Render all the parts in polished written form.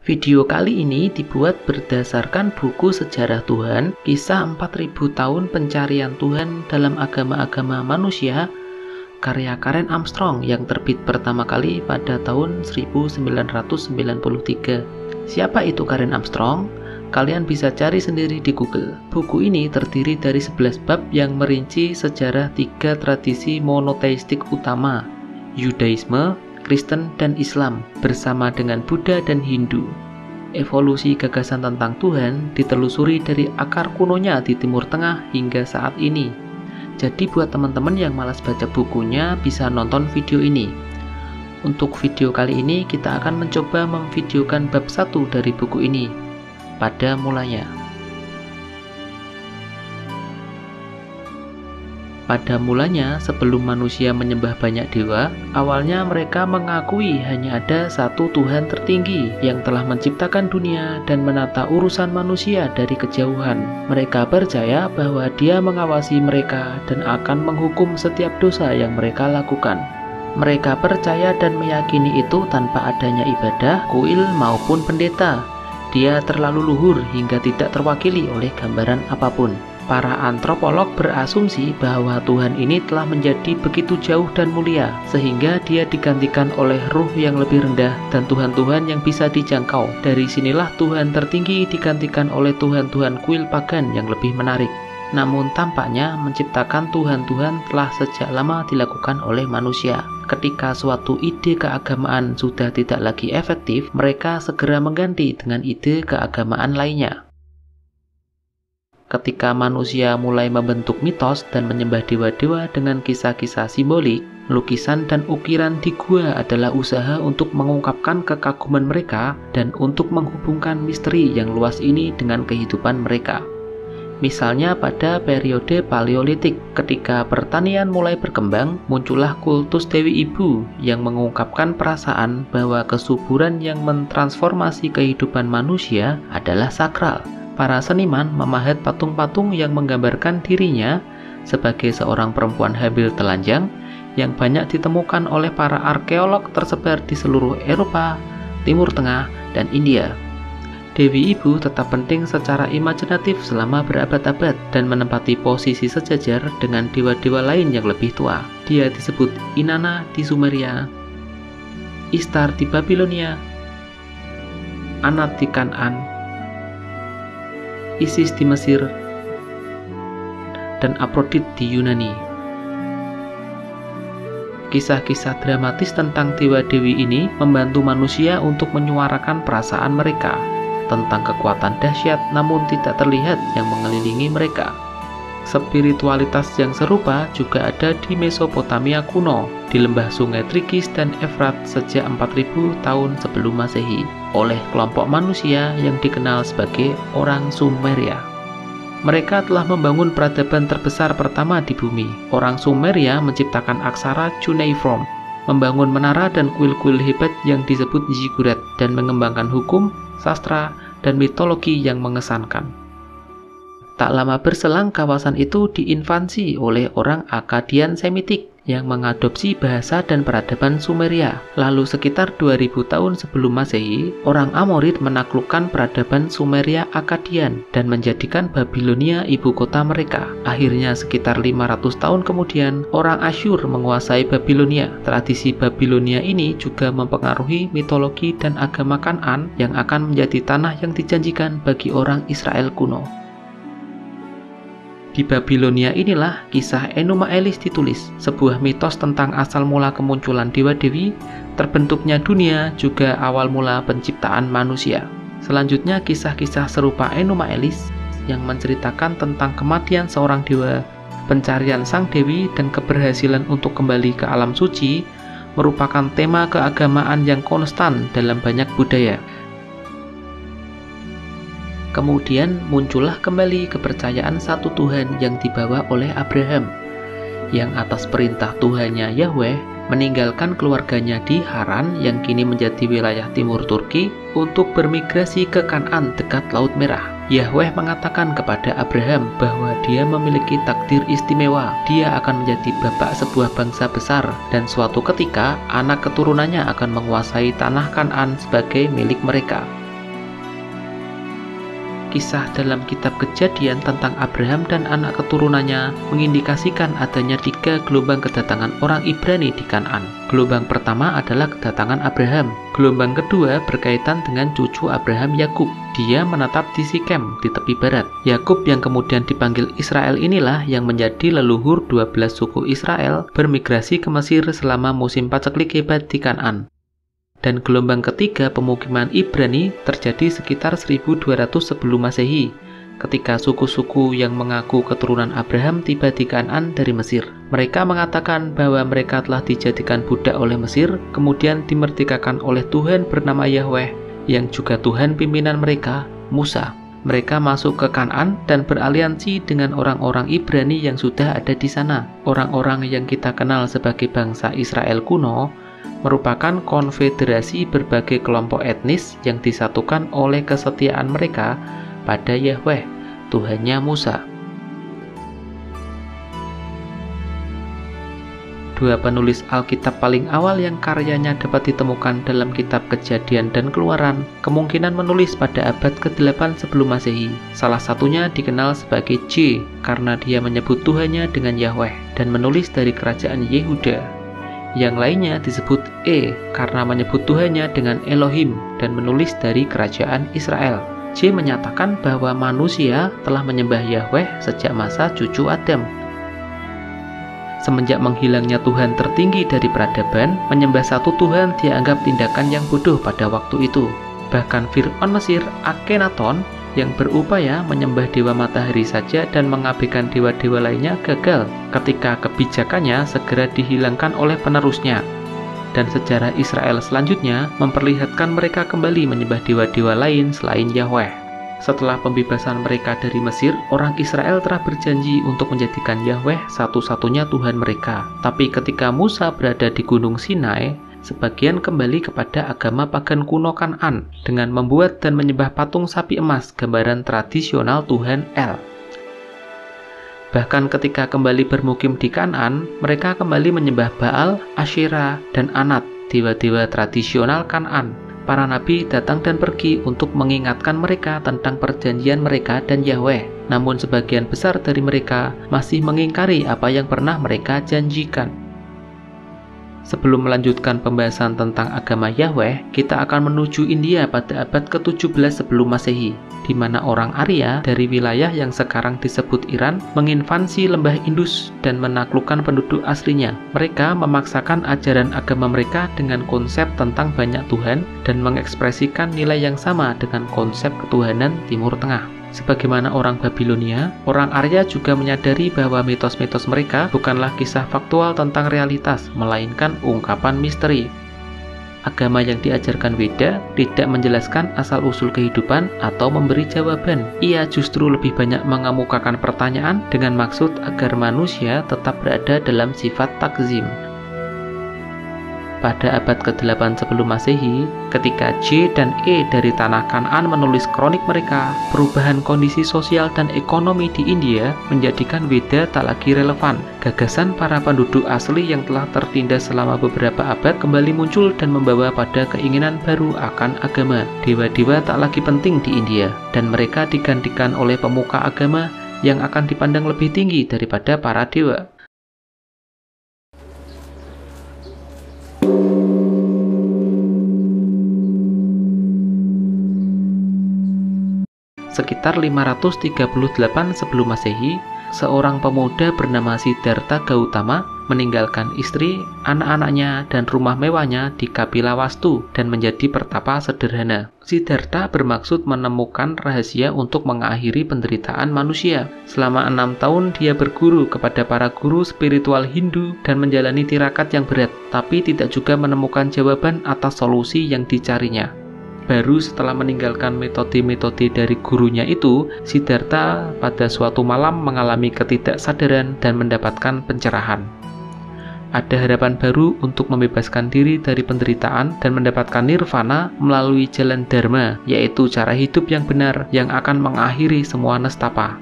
Video kali ini dibuat berdasarkan buku Sejarah Tuhan, Kisah 4000 Tahun Pencarian Tuhan dalam Agama-Agama Manusia, karya Karen Armstrong yang terbit pertama kali pada tahun 1993. Siapa itu Karen Armstrong? Kalian bisa cari sendiri di Google. Buku ini terdiri dari 11 bab yang merinci sejarah 3 tradisi monoteistik utama, Yudaisme, Kristen, dan Islam, bersama dengan Buddha dan Hindu. Evolusi gagasan tentang Tuhan ditelusuri dari akar kunonya di Timur Tengah hingga saat ini. Jadi buat teman-teman yang malas baca bukunya bisa nonton video ini. Untuk video kali ini kita akan mencoba memvideokan bab 1 dari buku ini. Pada mulanya. Pada mulanya, sebelum manusia menyembah banyak dewa, awalnya mereka mengakui hanya ada satu Tuhan tertinggi yang telah menciptakan dunia dan menata urusan manusia dari kejauhan. Mereka percaya bahwa Dia mengawasi mereka dan akan menghukum setiap dosa yang mereka lakukan. Mereka percaya dan meyakini itu tanpa adanya ibadah, kuil maupun pendeta. Dia terlalu luhur hingga tidak terwakili oleh gambaran apapun. Para antropolog berasumsi bahwa Tuhan ini telah menjadi begitu jauh dan mulia, sehingga Dia digantikan oleh ruh yang lebih rendah dan Tuhan-Tuhan yang bisa dijangkau. Dari sinilah Tuhan tertinggi digantikan oleh Tuhan-Tuhan kuil pagan yang lebih menarik. Namun tampaknya menciptakan Tuhan-Tuhan telah sejak lama dilakukan oleh manusia. Ketika suatu ide keagamaan sudah tidak lagi efektif, mereka segera mengganti dengan ide keagamaan lainnya. Ketika manusia mulai membentuk mitos dan menyembah dewa-dewa dengan kisah-kisah simbolik, lukisan dan ukiran di gua adalah usaha untuk mengungkapkan kekaguman mereka dan untuk menghubungkan misteri yang luas ini dengan kehidupan mereka. Misalnya pada periode Paleolitik, ketika pertanian mulai berkembang, muncullah kultus Dewi Ibu yang mengungkapkan perasaan bahwa kesuburan yang mentransformasi kehidupan manusia adalah sakral. Para seniman memahat patung-patung yang menggambarkan dirinya sebagai seorang perempuan hamil telanjang yang banyak ditemukan oleh para arkeolog tersebar di seluruh Eropa, Timur Tengah, dan India. Dewi Ibu tetap penting secara imajinatif selama berabad-abad dan menempati posisi sejajar dengan dewa-dewa lain yang lebih tua. Dia disebut Inanna di Sumeria, Ishtar di Babilonia, Anat di Kan'an, Isis di Mesir, dan Aphrodite di Yunani. Kisah-kisah dramatis tentang dewa-dewi ini membantu manusia untuk menyuarakan perasaan mereka tentang kekuatan dahsyat namun tidak terlihat yang mengelilingi mereka. Spiritualitas yang serupa juga ada di Mesopotamia kuno, di lembah sungai Tigris dan Efrat sejak 4000 tahun sebelum Masehi, oleh kelompok manusia yang dikenal sebagai orang Sumeria. Mereka telah membangun peradaban terbesar pertama di bumi. Orang Sumeria menciptakan aksara cuneiform, membangun menara dan kuil-kuil hebat yang disebut ziggurat, dan mengembangkan hukum, sastra, dan mitologi yang mengesankan. Tak lama berselang, kawasan itu diinvasi oleh orang Akkadian Semitik yang mengadopsi bahasa dan peradaban Sumeria. Lalu sekitar 2000 tahun sebelum Masehi, orang Amorid menaklukkan peradaban Sumeria Akkadian dan menjadikan Babilonia ibu kota mereka. Akhirnya sekitar 500 tahun kemudian, orang Asyur menguasai Babilonia. Tradisi Babilonia ini juga mempengaruhi mitologi dan agama Kan'an yang akan menjadi tanah yang dijanjikan bagi orang Israel kuno. Di Babilonia inilah kisah Enuma Elis ditulis, sebuah mitos tentang asal mula kemunculan dewa-dewi, terbentuknya dunia, juga awal mula penciptaan manusia. Selanjutnya kisah-kisah serupa Enuma Elis yang menceritakan tentang kematian seorang dewa, pencarian sang dewi, dan keberhasilan untuk kembali ke alam suci merupakan tema keagamaan yang konstan dalam banyak budaya. Kemudian muncullah kembali kepercayaan satu Tuhan yang dibawa oleh Abraham, yang atas perintah Tuhannya Yahweh meninggalkan keluarganya di Haran yang kini menjadi wilayah timur Turki untuk bermigrasi ke Kan'an dekat Laut Merah. Yahweh mengatakan kepada Abraham bahwa dia memiliki takdir istimewa. Dia akan menjadi bapak sebuah bangsa besar dan suatu ketika anak keturunannya akan menguasai tanah Kan'an sebagai milik mereka. Kisah dalam kitab Kejadian tentang Abraham dan anak keturunannya mengindikasikan adanya 3 gelombang kedatangan orang Ibrani di Kanaan. Gelombang pertama adalah kedatangan Abraham. Gelombang kedua berkaitan dengan cucu Abraham, Yakub. Dia menetap di Sikem di tepi barat. Yakub yang kemudian dipanggil Israel inilah yang menjadi leluhur 12 suku Israel bermigrasi ke Mesir selama musim paceklik hebat di Kanaan. Dan gelombang ketiga pemukiman Ibrani terjadi sekitar 1200 sebelum Masehi, ketika suku-suku yang mengaku keturunan Abraham tiba di Kanaan dari Mesir. Mereka mengatakan bahwa mereka telah dijadikan budak oleh Mesir, kemudian dimerdekakan oleh Tuhan bernama Yahweh, yang juga Tuhan pimpinan mereka, Musa. Mereka masuk ke Kanaan dan beraliansi dengan orang-orang Ibrani yang sudah ada di sana. Orang-orang yang kita kenal sebagai bangsa Israel kuno merupakan konfederasi berbagai kelompok etnis yang disatukan oleh kesetiaan mereka pada Yahweh, Tuhannya Musa. Dua penulis Alkitab paling awal yang karyanya dapat ditemukan dalam kitab Kejadian dan Keluaran kemungkinan menulis pada abad ke-8 sebelum Masehi. Salah satunya dikenal sebagai J karena dia menyebut Tuhannya dengan Yahweh dan menulis dari kerajaan Yehuda. Yang lainnya disebut E karena menyebut Tuhannya dengan Elohim dan menulis dari kerajaan Israel. J menyatakan bahwa manusia telah menyembah Yahweh sejak masa cucu Adam. Semenjak menghilangnya Tuhan tertinggi dari peradaban, menyembah satu Tuhan dianggap tindakan yang bodoh pada waktu itu. Bahkan Fir'aun Mesir, Akhenaton, yang berupaya menyembah dewa matahari saja dan mengabaikan dewa-dewa lainnya gagal ketika kebijakannya segera dihilangkan oleh penerusnya. Dan sejarah Israel selanjutnya memperlihatkan mereka kembali menyembah dewa-dewa lain selain Yahweh. Setelah pembebasan mereka dari Mesir, orang Israel telah berjanji untuk menjadikan Yahweh satu-satunya Tuhan mereka. Tapi ketika Musa berada di Gunung Sinai, sebagian kembali kepada agama pagan kuno Kanaan dengan membuat dan menyembah patung sapi emas, gambaran tradisional Tuhan El. Bahkan ketika kembali bermukim di Kanaan, mereka kembali menyembah Baal, Asyera, dan Anat, dewa-dewa tradisional Kanaan. Para nabi datang dan pergi untuk mengingatkan mereka tentang perjanjian mereka dan Yahweh. Namun sebagian besar dari mereka masih mengingkari apa yang pernah mereka janjikan. Sebelum melanjutkan pembahasan tentang agama Yahweh, kita akan menuju India pada abad ke-17 sebelum Masehi, di mana orang Arya dari wilayah yang sekarang disebut Iran menginvasi lembah Indus dan menaklukkan penduduk aslinya. Mereka memaksakan ajaran agama mereka dengan konsep tentang banyak Tuhan dan mengekspresikan nilai yang sama dengan konsep ketuhanan Timur Tengah. Sebagaimana orang Babilonia, orang Arya juga menyadari bahwa mitos-mitos mereka bukanlah kisah faktual tentang realitas, melainkan ungkapan misteri. Agama yang diajarkan Weda tidak menjelaskan asal-usul kehidupan atau memberi jawaban. Ia justru lebih banyak mengemukakan pertanyaan dengan maksud agar manusia tetap berada dalam sifat takzim. Pada abad ke-8 sebelum Masehi, ketika J dan E dari tanah Kanaan menulis kronik mereka, perubahan kondisi sosial dan ekonomi di India menjadikan Weda tak lagi relevan. Gagasan para penduduk asli yang telah tertindas selama beberapa abad kembali muncul dan membawa pada keinginan baru akan agama. Dewa-dewa tak lagi penting di India, dan mereka digantikan oleh pemuka agama yang akan dipandang lebih tinggi daripada para dewa. Sekitar 538 sebelum Masehi, seorang pemuda bernama Siddhartha Gautama meninggalkan istri, anak-anaknya, dan rumah mewahnya di Kapilawastu dan menjadi pertapa sederhana. Siddhartha bermaksud menemukan rahasia untuk mengakhiri penderitaan manusia. Selama 6 tahun dia berguru kepada para guru spiritual Hindu dan menjalani tirakat yang berat, tapi tidak juga menemukan jawaban atas solusi yang dicarinya. Baru setelah meninggalkan metode-metode dari gurunya itu, Siddhartha pada suatu malam mengalami ketidaksadaran dan mendapatkan pencerahan. Ada harapan baru untuk membebaskan diri dari penderitaan dan mendapatkan nirvana melalui jalan dharma, yaitu cara hidup yang benar yang akan mengakhiri semua nestapa.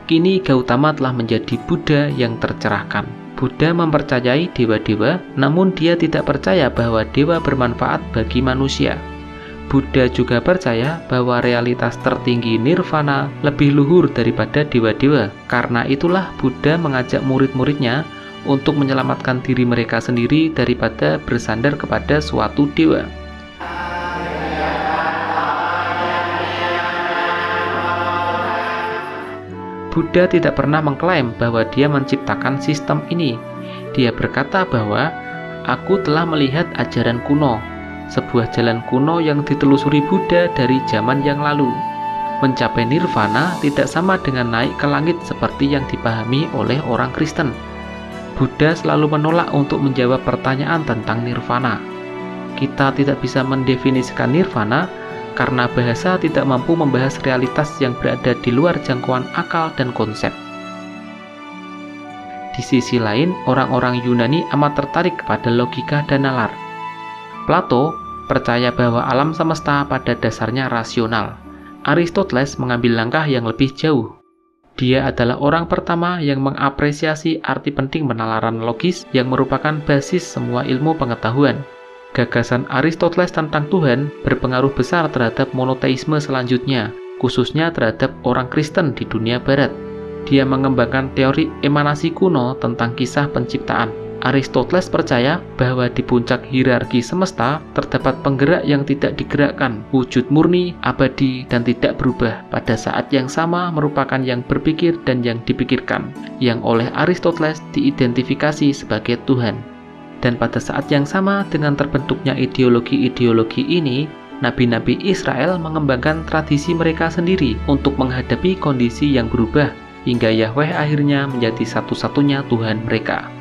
Kini Gautama telah menjadi Buddha yang tercerahkan. Buddha mempercayai dewa-dewa, namun dia tidak percaya bahwa dewa bermanfaat bagi manusia. Buddha juga percaya bahwa realitas tertinggi nirvana lebih luhur daripada dewa-dewa. Karena itulah Buddha mengajak murid-muridnya untuk menyelamatkan diri mereka sendiri daripada bersandar kepada suatu dewa. Buddha tidak pernah mengklaim bahwa dia menciptakan sistem ini. Dia berkata bahwa, "Aku telah melihat ajaran kuno, sebuah jalan kuno yang ditelusuri Buddha dari zaman yang lalu. Mencapai nirvana tidak sama dengan naik ke langit seperti yang dipahami oleh orang Kristen." Buddha selalu menolak untuk menjawab pertanyaan tentang nirvana. Kita tidak bisa mendefinisikan nirvana karena bahasa tidak mampu membahas realitas yang berada di luar jangkauan akal dan konsep. Di sisi lain, orang-orang Yunani amat tertarik kepada logika dan nalar. Plato percaya bahwa alam semesta pada dasarnya rasional. Aristoteles mengambil langkah yang lebih jauh. Dia adalah orang pertama yang mengapresiasi arti penting penalaran logis yang merupakan basis semua ilmu pengetahuan. Gagasan Aristoteles tentang Tuhan berpengaruh besar terhadap monoteisme selanjutnya, khususnya terhadap orang Kristen di dunia Barat. Dia mengembangkan teori emanasi kuno tentang kisah penciptaan. Aristoteles percaya bahwa di puncak hierarki semesta terdapat penggerak yang tidak digerakkan, wujud murni, abadi, dan tidak berubah. Pada saat yang sama merupakan yang berpikir dan yang dipikirkan, yang oleh Aristoteles diidentifikasi sebagai Tuhan. Dan pada saat yang sama dengan terbentuknya ideologi-ideologi ini, nabi-nabi Israel mengembangkan tradisi mereka sendiri untuk menghadapi kondisi yang berubah, hingga Yahweh akhirnya menjadi satu-satunya Tuhan mereka.